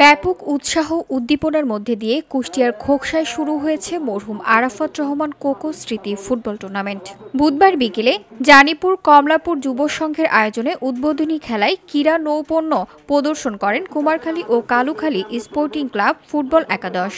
ব্যাপক উৎসাহ উদ্দীপনার মধ্যে দিয়ে কুষ্টিয়ার খোকসায় শুরু হয়েছে মরহুম আরাফাত রহমান কোকো স্মৃতি ফুটবল টুর্নামেন্ট। বুধবার বিকেলে জানিপুর কমলাপুর যুব সংঘের আয়োজনে উদ্বোধনী খেলায় ক্রীড়া নৈপুণ্য প্রদর্শন করেন কুমারখালী ও কালুখালী স্পোর্টিং ক্লাব ফুটবল একাদশ।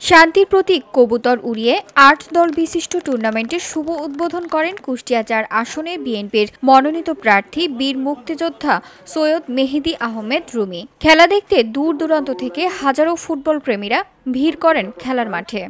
শান্তির প্রতীক কবুতর উড়িয়ে ৮ দল বিশিষ্ট টুর্নামেন্টের শুভ উদ্বোধন করেন কুষ্টিয়া ৪ আসনে বিএনপির মনোনীত প্রার্থী বীর মুক্তিযোদ্ধা সৈয়দ মেহেদী আহমেদ রুমি। খেলা দেখতে দূর দূরান্ত থেকে হাজারো ফুটবল প্রেমীরা ভিড় করেন খেলার মাঠে।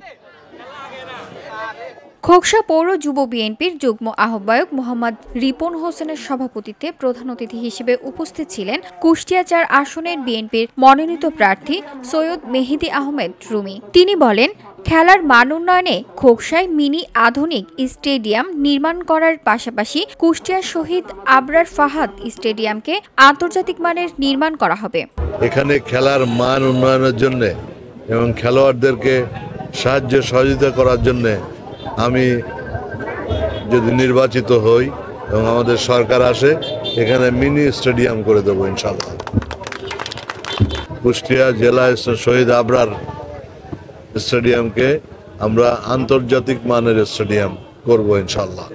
খোকসা পৌর যুব বিএনপির যুগ্ম আহ্বায়ক মোহাম্মদ রিপন হোসেনের সভাপতিত্বে প্রধান অতিথি হিসেবে উপস্থিত ছিলেন কুষ্টিয়া ৪ আসনের বিএনপির মনোনীত প্রার্থী সৈয়দ মেহেদী আহমেদ রুমি। তিনি বলেন, খেলার মান উন্নয়নে খোকসায় মিনি আধুনিক স্টেডিয়াম নির্মাণ করার পাশাপাশি কুষ্টিয়া শহীদ আবরার ফাহাদ স্টেডিয়ামকে আন্তর্জাতিক মানের নির্মাণ করা হবে। এখানে খেলার মান উন্নয়নের জন্য এবং খেলোয়াড়দেরকে সাহায্য সহযোগিতা করার জন্য আমি যদি নির্বাচিত হই এবং আমাদের সরকার আসে, এখানে মিনি স্টেডিয়াম করে দেবো ইনশাআল্লাহ। কুষ্টিয়া জেলা শহীদ আবরার স্টেডিয়ামকে আমরা আন্তর্জাতিক মানের স্টেডিয়াম করব ইনশাআল্লাহ।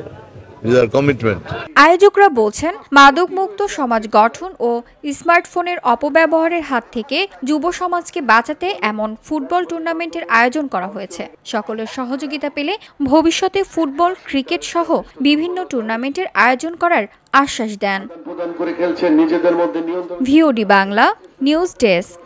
কমিটমেন্ট। আয়োজকরা বলছেন, মাদকমুক্ত সমাজ গঠন ও স্মার্টফোনের অপব্যবহারের হাত থেকে যুব সমাজকে বাঁচাতে এমন ফুটবল টুর্নামেন্টের আয়োজন করা হয়েছে। সকলের সহযোগিতা পেলে ভবিষ্যতে ফুটবল, ক্রিকেট সহ বিভিন্ন টুর্নামেন্টের আয়োজন করার আশ্বাস দেন। VOD Bangla news desk.